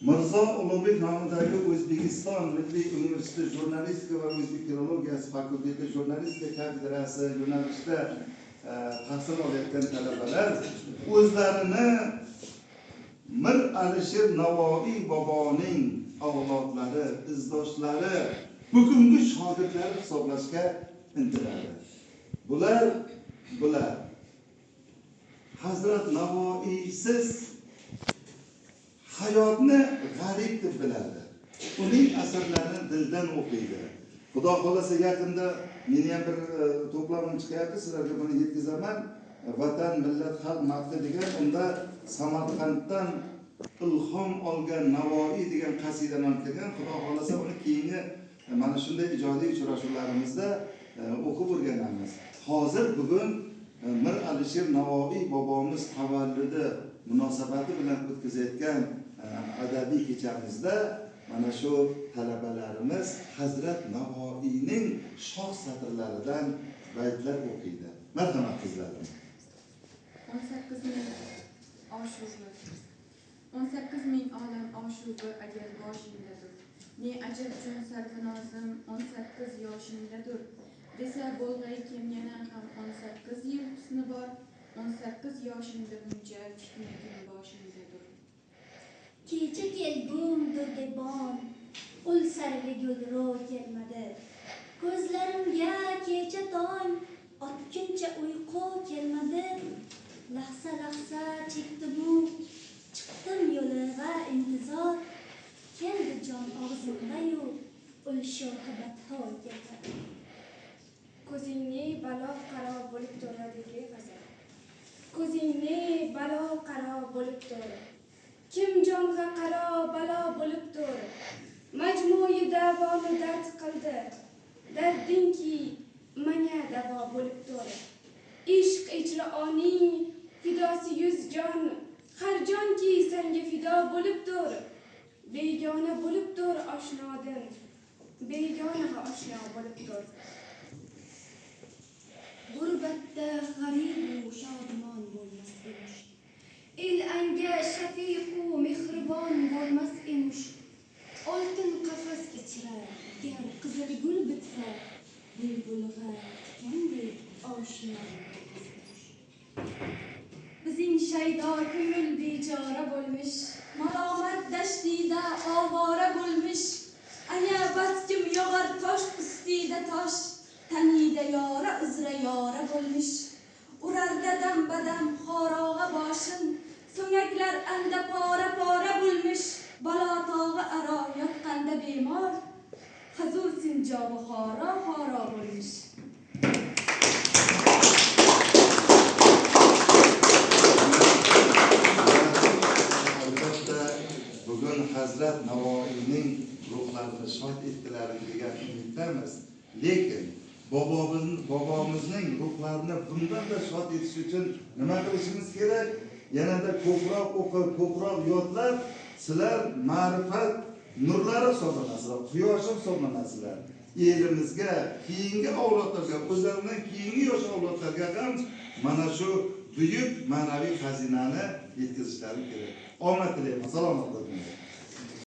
Mirzo Ulug'bek nomidagi O'zbekiston Milliy universiteti jurnalistika va o'zbek filologiyasi fakulteti jurnalistika kafedrasi yo'nalishida tahsil olayotgan talabalar o'zlarini Mir Alisher Navoiy boboning avlodlari, izdoshlari, bugungi shogirdlari hisoblashga intiladi. Bular Hazrat Navoiysiz hayotni g'arib deb biladi. Uning asarlarini dildan o'qiydi. Xudo xolasa yaqinda meni ham bir to'plamim chiqyapti, sizlarga buni yetkazaman. Vatan, millat, xalq madhi degan, unda Samarqanddan ilhom olgan Navoiy degan qasidani kelgan. Xudo xolasa uni keyingi mana shunday ijodiy uchrashuvlarimizda o'qib o'rganamiz. Hozir bugun Mir Alisher Navoiy bobomiz tavalludi munosabati bilan o'tkazayotgan adabiy kechamizda mana shu talabalarimiz Hazrat Navoiyning shoh satrlaridan baytlar o'qiydi. Marhamat qizlarim. 18 ming olam oshubi agar boshingdadir. Ne ajab uchun sarfinozim 18 yoshingdadir. Desa bo'lg'ay kim yana ham 18 yil husni bor. 18 yoshingda buncha fitnaning boshingdadir. Kecha kelgum durdebon, ul sarvi gulro kelmadi. Ko'zlarimga kecha tong, otguncha uyqu kelmadi. Lahza lahza chekdi bu, chiqdim yo'liga intizor. Keldi jon og'zimda-yu, ul shohibatho kelmadi. Ko'zingni balo qaro bo'lib turadiga g'azal. Ko'zingni balo qaro bo'lib tur. Kim jonga qaro balo bo'lib tur. Majmui davoni dard qildi. Dardingki menga davo bo'lib tur. Ishq ichra oning fidosi 100 jon. Har jonki senga fido bo'lib tur. Begona bo'lib tur oshnodan. Begonaga oshno bo'lib tur. G'urbatda g'arib u shodmon bo'lmas emish. El anga shafiq u mehribon bo'lmas emish. Oltin qafas ichra gar qizil gul bitsa, bulbulga tikandek oshno bo'lmas emish. Bizning shaydo ko'ngil bechora bo'lmish. Malomat dashtida ovora bo'lmish. Ana bas kim yog'ar tosh ustida tosh. Tanida yora uzra yora bo'lmish. Urarda dam badam xorog'a boshin. So'ngaklar anda pora bo'lmish. Balo tog'i aro yotqanda bemor. Hazur sinjobi xora bo'lmish. Albatta bugun Hazrat Navoiyning ruhlarini shod etdilar degan umiddamiz. Lekin bobomizning ruhlarini bundan da shod etish uchun nima qilishimiz kerak? Yanada ko'proq o'qib, ko'proq yodlab, sizlar ma'rifat nurlari hisoblanasizlar, quyosh hisoblanasizlar. Elimizga, keyingi avlodlarga, o'zlaridan keyingi yosh avlodlarga ham mana shu buyuk ma'naviy xazinani yetkazishlari kerak. Omad tilayman, salomat bo'ling.